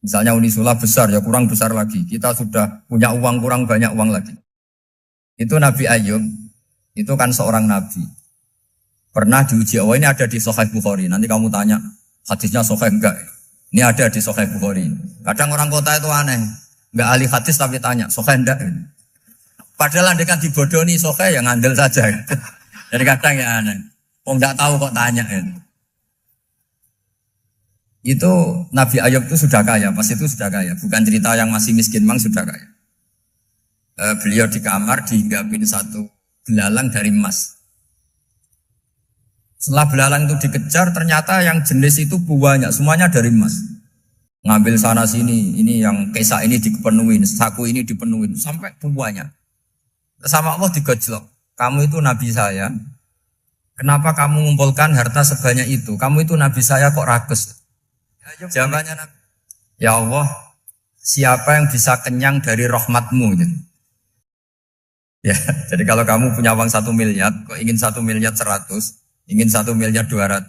Misalnya Unisula besar, ya kurang besar lagi. Kita sudah punya uang, kurang banyak uang lagi. Itu Nabi Ayub. Itu kan seorang nabi. Pernah diuji Allah, ini ada di Sahih Bukhari. Nanti kamu tanya, hadisnya Sahih enggak? Ini ada di Sahih Bukhari. Kadang orang kota itu aneh. Enggak ahli hadis tapi tanya, Sahih enggak? Padahal anda kan dibodohi Sahih, ya ngandel saja. Jadi kadang ya aneh. Oh enggak tahu kok tanya. Itu Nabi Ayub itu sudah kaya, pas itu sudah kaya. Bukan cerita yang masih miskin, memang sudah kaya. Beliau di kamar dihinggapin satu belalang dari emas. Setelah belalang itu dikejar, ternyata yang jenis itu banyak, semuanya dari emas. Ngambil sana sini, ini yang kesak ini dipenuhin, saku ini dipenuhin, sampai banyak. Sama Allah digojlok. Kamu itu nabi saya. Kenapa kamu mengumpulkan harta sebanyak itu? Kamu itu nabi saya kok rakus? Jawabannya Nabi, ya Allah, siapa yang bisa kenyang dari rahmatmu? Ya, jadi kalau kamu punya uang 1 miliar, kok ingin 1 miliar 100, ingin 1 miliar 200,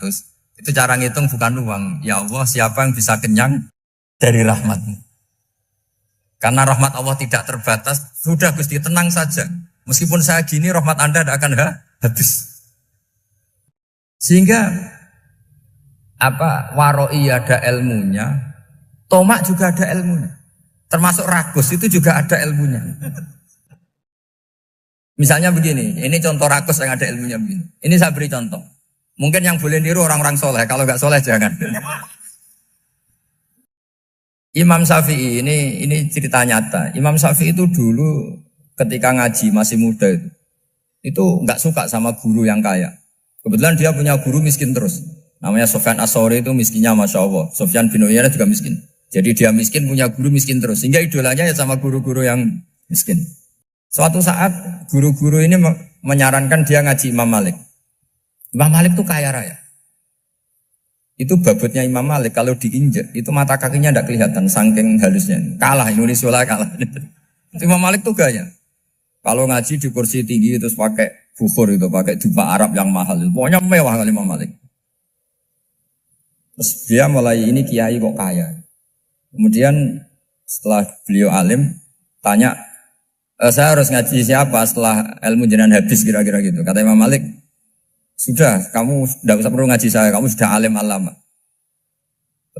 itu cara ngitung bukan uang. Ya Allah, siapa yang bisa kenyang dari rahmatmu? Karena rahmat Allah tidak terbatas, sudah Gusti tenang saja. Meskipun saya gini, rahmat Anda tidak akan habis. Sehingga waroi ada ilmunya, tomak juga ada ilmunya. Termasuk ragus itu juga ada ilmunya. Misalnya begini, ini contoh rakus yang ada ilmunya begini. Ini saya beri contoh. Mungkin yang boleh niru orang-orang soleh, kalau nggak soleh jangan. Imam Syafi'i ini cerita nyata. Imam Syafi'i itu dulu ketika ngaji masih muda itu nggak suka sama guru yang kaya. Kebetulan dia punya guru miskin terus. Namanya Sufyan As-Tsauri, itu miskinnya Masya Allah. Sufyan bin Uyainah juga miskin. Jadi dia miskin punya guru miskin terus. Sehingga idolanya ya sama guru-guru yang miskin. Suatu saat guru-guru ini menyarankan dia ngaji Imam Malik. Imam Malik itu kaya raya. Itu babutnya Imam Malik kalau diinjak itu mata kakinya tidak kelihatan saking halusnya. Kalah Indonesia kalah. Imam Malik tuh gaya. Kalau ngaji di kursi tinggi terus pakai bukhur itu, pakai jubah Arab yang mahal. Pokoknya mewah kali Imam Malik. Terus dia mulai ini kiai kok kaya. Kemudian setelah beliau alim tanya, saya harus ngaji siapa setelah ilmu jenengan habis kira-kira gitu. Kata Imam Malik, sudah kamu tidak usah perlu ngaji saya, kamu sudah alim alama.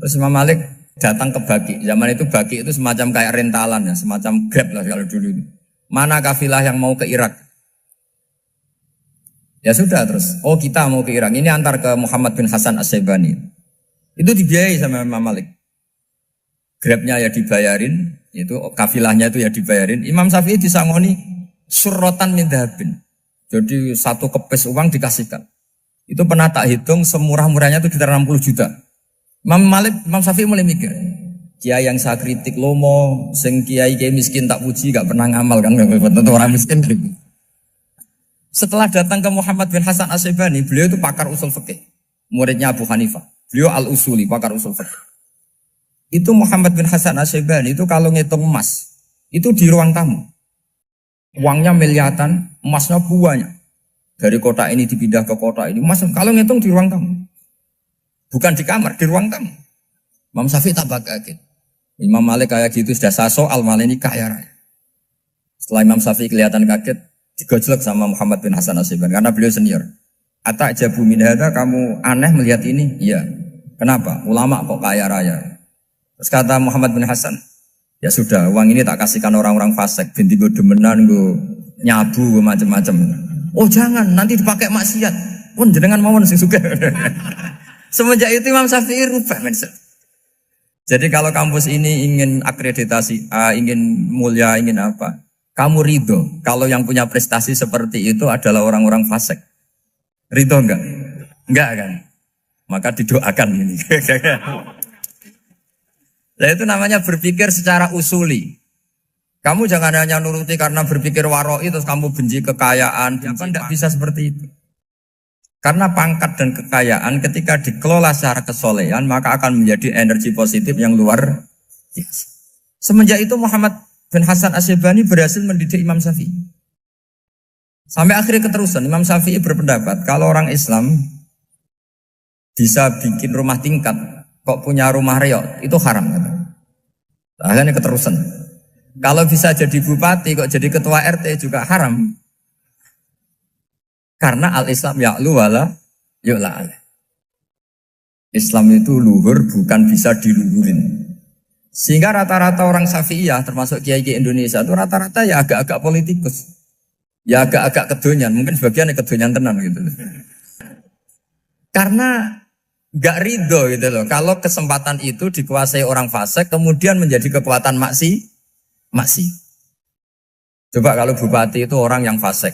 Terus Imam Malik datang ke Baki. Zaman itu Baki itu semacam kayak rentalan ya, semacam Grab lah kalau dulu. Mana kafilah yang mau ke Irak? Ya sudah terus, oh kita mau ke Irak. Ini antar ke Muhammad bin Hasan As-Syaibani. Itu dibiayai sama Imam Malik. Grabnya ya dibayarin, itu kafilahnya itu ya dibayarin. Imam Syafi'i disangoni surrotan min dhahabin. Jadi satu kepes uang dikasihkan. Itu pernah tak hitung semurah-murahnya itu sekitar 60 juta. Imam Syafi'i mulai mikir, kiai yang saya kritik lomo, sing kiai miskin tak puji, gak pernah ngamal kan, tentu orang miskin. Setelah datang ke Muhammad bin Hasan As-Syaibani, beliau itu pakar usul fikih, muridnya Abu Hanifah. Beliau al-usuli, pakar usul fikih. Itu Muhammad bin Hasan As-Syaibani itu kalau ngitung emas, itu di ruang tamu. Uangnya miliaran, emasnya banyak. Dari kota ini dipindah ke kota ini. Mas, kalau ngitung di ruang tamu. Bukan di kamar, di ruang tamu. Imam Syafi'i tambah kaget. Imam Malik kayak gitu sudah soal malah ini kaya raya. Setelah Imam Syafi'i kelihatan kaget, digojlok sama Muhammad bin Hasan Asyibani karena beliau senior. Atajabu min hadza, kamu aneh melihat ini? Iya. Kenapa? Ulama kok kaya raya. Terus kata Muhammad bin Hasan, ya sudah, uang ini tak kasihkan orang-orang fasik, binti gue demenan, gue nyabu, gue macam-macam. Oh jangan, nanti dipakai maksiat. Pun jenengan mawon sing sugih. Semenjak itu Imam Syafi'i rubah mindset. Jadi kalau kampus ini ingin akreditasi A, ingin mulia, ingin apa, kamu ridho. Kalau yang punya prestasi seperti itu adalah orang-orang fasik. Ridho enggak? Enggak kan? Maka didoakan ini. Nah itu namanya berpikir secara usuli. Kamu jangan hanya nuruti karena berpikir waroi terus kamu benci kekayaan. Tidak bisa seperti itu. Karena pangkat dan kekayaan ketika dikelola secara kesolehan maka akan menjadi energi positif yang luar biasa. Semenjak itu Muhammad bin Hasan Asyibani berhasil mendidik Imam Syafi'i. Sampai akhirnya keterusan Imam Syafi'i berpendapat kalau orang Islam bisa bikin rumah tingkat kok punya rumah reot itu haram. Akhirnya keterusan. Kalau bisa jadi bupati kok jadi ketua RT juga haram. Karena al-Islam ya'lu wala yu'la. Islam itu luhur bukan bisa diluhurin. Sehingga rata-rata orang Syafi'iyah termasuk kiai-kiai Indonesia itu rata-rata ya agak-agak politikus. Ya agak-agak kedonyan, mungkin sebagian kedonyan tenan gitu. Karena gak ridho gitu loh. Kalau kesempatan itu dikuasai orang fasik kemudian menjadi kekuatan maksi. Coba kalau bupati itu orang yang fasik.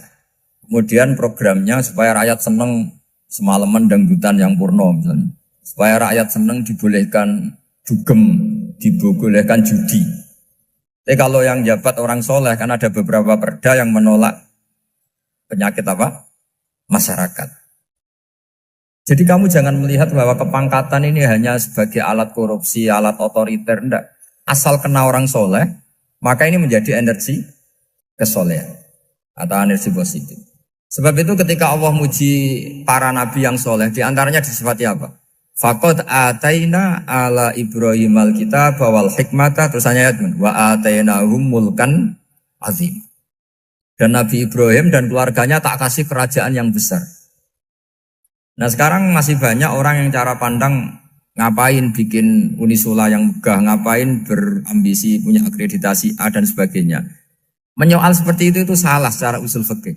Kemudian programnya supaya rakyat seneng semalaman dangdutan yang purno misalnya. Supaya rakyat seneng dibolehkan dugem, dibolehkan judi. Tapi kalau yang jabat orang soleh kan ada beberapa perda yang menolak penyakit apa? Masyarakat. Jadi kamu jangan melihat bahwa kepangkatan ini hanya sebagai alat korupsi, alat otoriter. Enggak. Asal kena orang soleh, maka ini menjadi energi kesolehan atau energi positif. Sebab itu ketika Allah muji para nabi yang soleh, diantaranya disifati apa? Faqad ataina ala Ibrahim al-kitab wal hikmata, terusannya wa atainahum mulkan azim. Dan Nabi Ibrahim dan keluarganya tak kasih kerajaan yang besar. Nah sekarang masih banyak orang yang cara pandang ngapain bikin Unisula yang megah, ngapain berambisi punya akreditasi A dan sebagainya. Menyoal seperti itu salah secara usul fikih.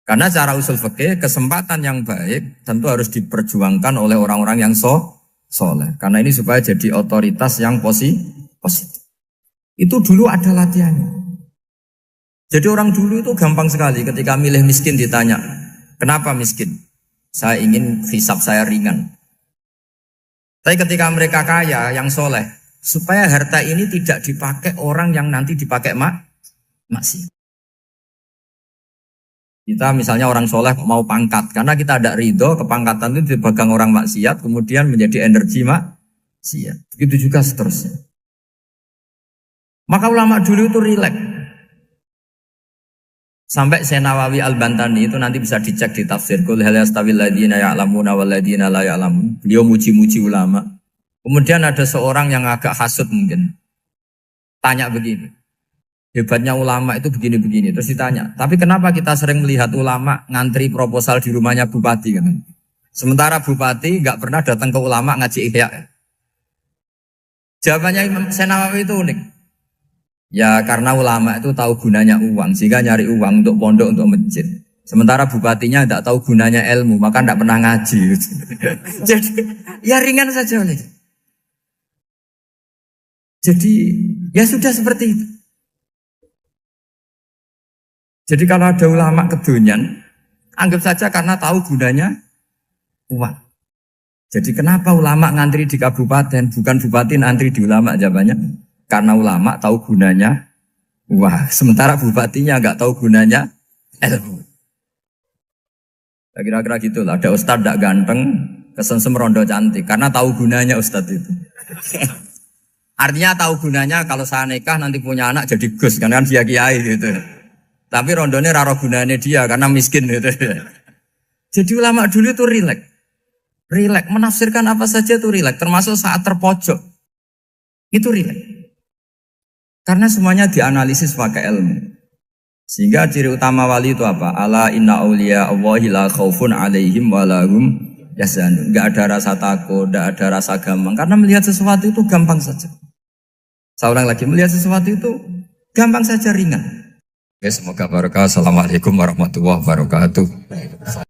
Karena secara usul fikih kesempatan yang baik tentu harus diperjuangkan oleh orang-orang yang soleh. Karena ini supaya jadi otoritas yang positif. Itu dulu ada latihannya. Jadi orang dulu itu gampang sekali ketika milih miskin ditanya, kenapa miskin? Saya ingin hisab saya ringan. Tapi ketika mereka kaya, yang soleh, supaya harta ini tidak dipakai orang yang nanti dipakai maksiat. Kita misalnya orang soleh mau pangkat, karena kita ada ridho, kepangkatan itu dipegang orang maksiat, kemudian menjadi energi maksiat. Begitu juga seterusnya. Maka ulama dulu itu rileks. Sampai Senawawi Al-Bantani itu nanti bisa dicek di tafsir. Qul hal yastawil ladzina ya'lamuna wal ladzina la ya'lamun. Beliau muji-muji ulama. Kemudian ada seorang yang agak hasut mungkin. Tanya begini. Hebatnya ulama itu begini-begini. Terus ditanya, tapi kenapa kita sering melihat ulama ngantri proposal di rumahnya bupati kan? Sementara bupati enggak pernah datang ke ulama ngaji ihya. Jawabannya Imam Senawawi itu unik. Ya karena ulama itu tahu gunanya uang, sehingga nyari uang untuk pondok, untuk masjid. Sementara bupatinya tidak tahu gunanya ilmu, maka tidak pernah ngaji. Jadi ya ringan saja oleh. Jadi ya sudah seperti itu. Jadi kalau ada ulama kedonyan, anggap saja karena tahu gunanya uang. Jadi kenapa ulama ngantri di kabupaten, bukan bupati ngantri di ulama? Jawabannya karena ulama tahu gunanya uang, sementara bupatinya nggak tahu gunanya ilmu. Kira-kira gitu lah. Ada ustadz tidak ganteng, kesensem rondo cantik, karena tahu gunanya ustadz itu. Artinya tahu gunanya kalau saya nikah nanti punya anak jadi gus, kan dia kiai gitu. Tapi rondone raro gunanya dia karena miskin gitu. Jadi ulama dulu itu rileks. Rileks menafsirkan apa saja itu rileks, termasuk saat terpojok. Itu rileks. Karena semuanya dianalisis pakai ilmu. Sehingga ciri utama wali itu apa? Ala inna awliya Allahi la khaufun alaihim walahum yahzanun. Enggak ada rasa takut, enggak ada rasa gampang. Karena melihat sesuatu itu gampang saja. Saya ulang lagi, melihat sesuatu itu gampang saja, ringan. Semoga barokah. Assalamualaikum warahmatullahi wabarakatuh.